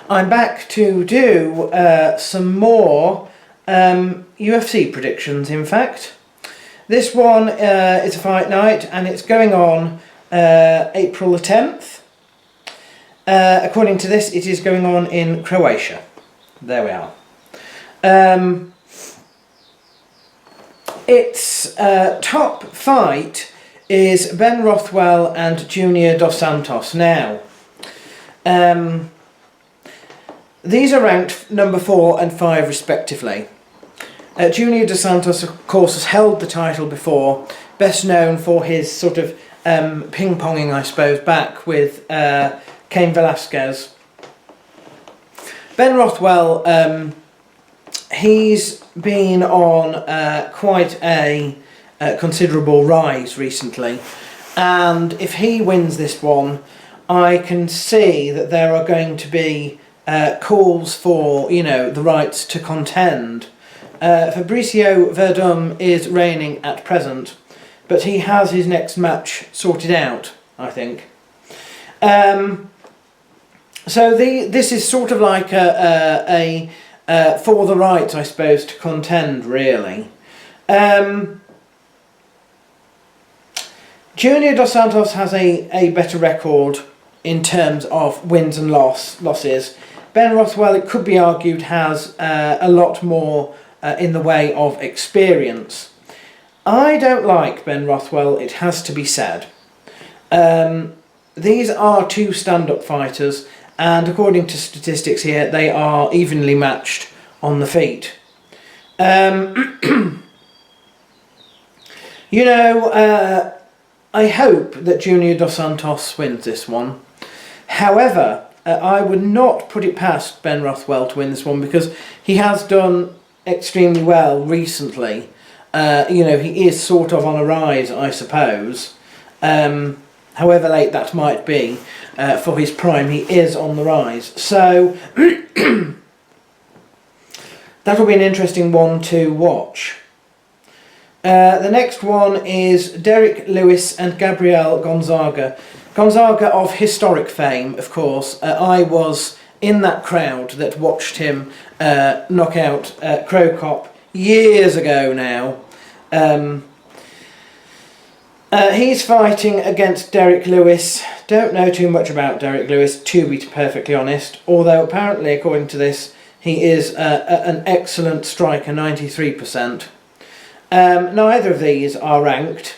I'm back to do some more UFC predictions, in fact. This one is a fight night and it's going on April the 10th. According to this, it is going on in Croatia. There we are. Its top fight is Ben Rothwell and Junior Dos Santos. Now, these are ranked number 4 and 5 respectively. Junior Dos Santos, of course, has held the title before, best known for his sort of ping-ponging, I suppose, back with Cain Velasquez. Ben Rothwell, he's been on quite a considerable rise recently, and if he wins this one, I can see that there are going to be calls for, you know, the rights to contend. Fabricio Verdum is reigning at present, but he has his next match sorted out, I think. So this is sort of like a for the right, I suppose, to contend, really. Junior Dos Santos has a better record in terms of wins and losses. Ben Rothwell, it could be argued, has a lot more in the way of experience. I don't like Ben Rothwell, it has to be said. These are two stand-up fighters, and according to statistics here, they are evenly matched on the feet. You know, I hope that Junior Dos Santos wins this one. However, I would not put it past Ben Rothwell to win this one, because he has done extremely well recently. You know, he is sort of on a rise, I suppose. However late that might be for his prime, he is on the rise. So that'll be an interesting one to watch. The next one is Derek Lewis and Gabriel Gonzaga. Gonzaga of historic fame, of course. I was in that crowd that watched him knock out Crow Cop years ago now. He's fighting against Derek Lewis. Don't know too much about Derek Lewis, to be perfectly honest, although apparently, according to this, he is an excellent striker, 93%. Neither of these are ranked.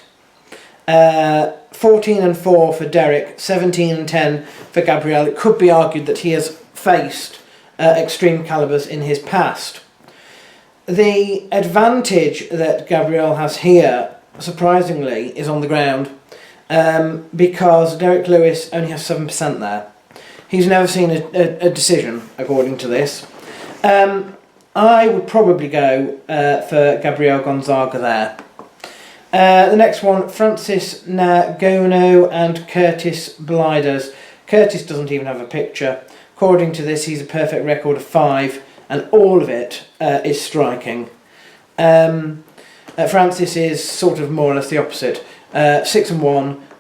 14 and 4 for Derek, 17 and 10 for Gabriel. It could be argued that he has faced extreme calibers in his past. The advantage that Gabriel has here, surprisingly, is on the ground, because Derek Lewis only has 7% there. He's never seen a decision, according to this. I would probably go for Gabriel Gonzaga there. The next one, Francis Ngannou and Curtis Bliders. Curtis doesn't even have a picture. According to this, he's a perfect record of 5, and all of it is striking. Francis is sort of more or less the opposite. 6 and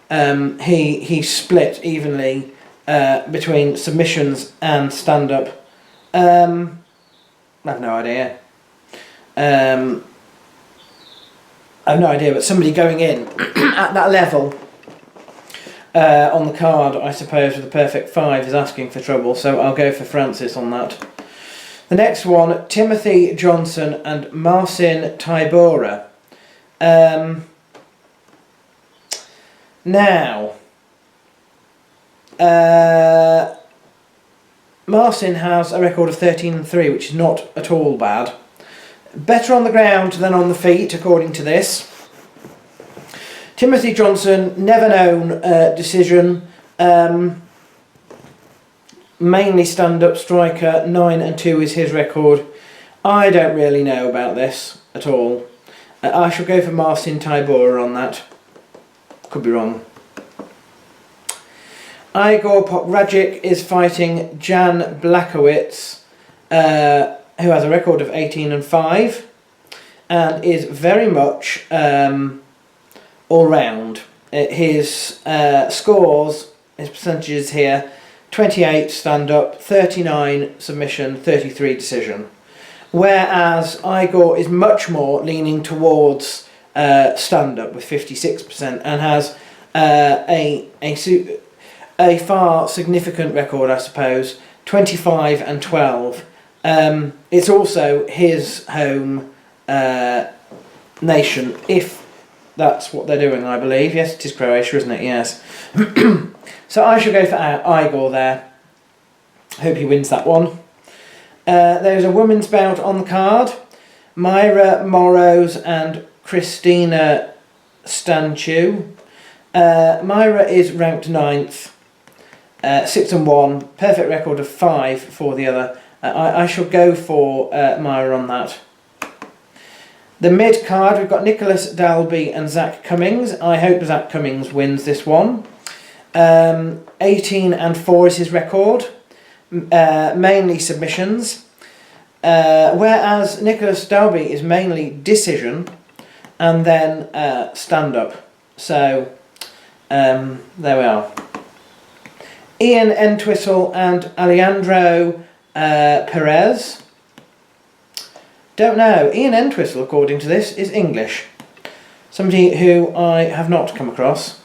1. He split evenly between submissions and stand-up. I have no idea. I have no idea, but somebody going in at that level on the card, I suppose, with a perfect 5 is asking for trouble, so I'll go for Francis on that. The next one, Timothy Johnson and Marcin Tybura. Now, Marcin has a record of 13 and 3, which is not at all bad. Better on the ground than on the feet, according to this. Timothy Johnson, never known decision. Mainly stand-up striker, 9 and 2 is his record. I don't really know about this at all. I shall go for Marcin Tybura on that. Could be wrong. Igor Poprajic is fighting Jan Blachowicz, who has a record of 18 and 5 and is very much all round. His scores, his percentages here, 28 stand-up, 39 submission, 33 decision. Whereas Igor is much more leaning towards stand-up with 56% and has a far significant record, I suppose, 25 and 12. It's also his home nation, if that's what they're doing, I believe. Yes, it is Croatia, isn't it? Yes. So I shall go for Igor there. Hope he wins that one. There's a women's bout on the card. Myra Morrows and Christina Stanchu. Myra is ranked 9th, 6-1, perfect record of 5 for the other. I shall go for Myra on that. The mid card, we've got Nicholas Dalby and Zach Cummings. I hope Zach Cummings wins this one. 18 and 4 is his record, mainly submissions. Whereas Nicholas Dalby is mainly decision and then stand-up. So there we are. Ian Entwistle and Alejandro Perez. Don't know. Ian Entwistle, according to this, is English. Somebody who I have not come across.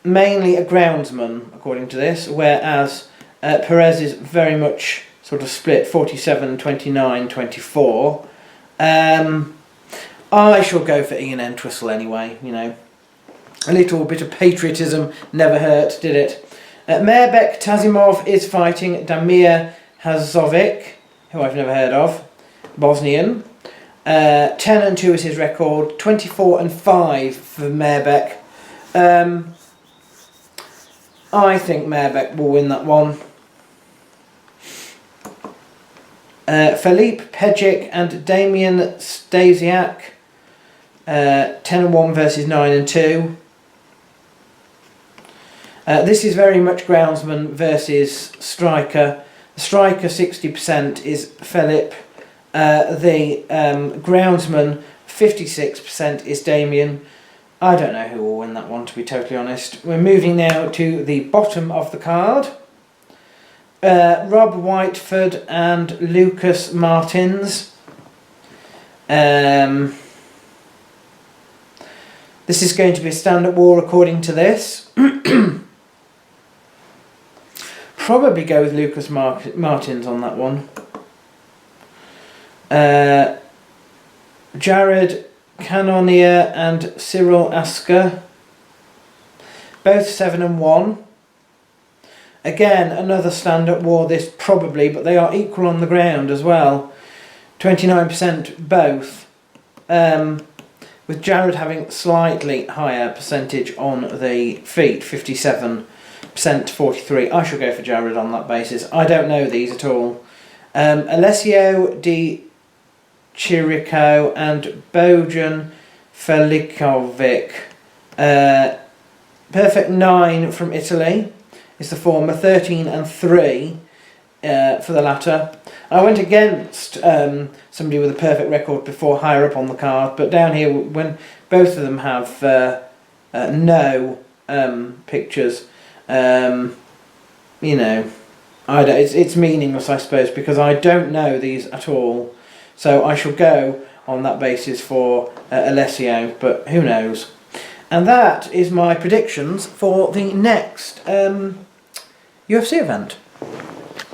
Mainly a groundsman, according to this, whereas Perez is very much sort of split 47, 29, 24. I shall go for Ian Entwistle anyway, you know. A little bit of patriotism never hurt, did it? Mehrbek Tazimov is fighting Damir Hazovic, who I've never heard of, Bosnian. 10 and 2 is his record, 24 and 5 for Mehrbek. I think Mehrbek will win that one. Philippe Pejic and Damian Stasiak. 10 and 1 versus 9 and 2. This is very much groundsman versus striker. The striker 60% is Philip. The groundsman 56% is Damien. I don't know who will win that one, to be totally honest. We're moving now to the bottom of the card. Rob Whiteford and Lucas Martins. This is going to be a stand-up war according to this. Probably go with Lucas Martins on that one. Jared Cannonier and Cyril Asker. Both 7 and 1. Again, another stand-up war this probably, but they are equal on the ground as well. 29% both. With Jared having slightly higher percentage on the feet, 57% to 43. I shall go for Jared on that basis. I don't know these at all. Alessio Di Chirico and Bojan Felikovic. Perfect 9 from Italy is the former, 13 and 3 for the latter. I went against somebody with a perfect record before, higher up on the card, but down here, when both of them have no pictures, you know, it's meaningless, I suppose, because I don't know these at all. So I shall go on that basis for Alessio, but who knows. And that is my predictions for the next UFC event.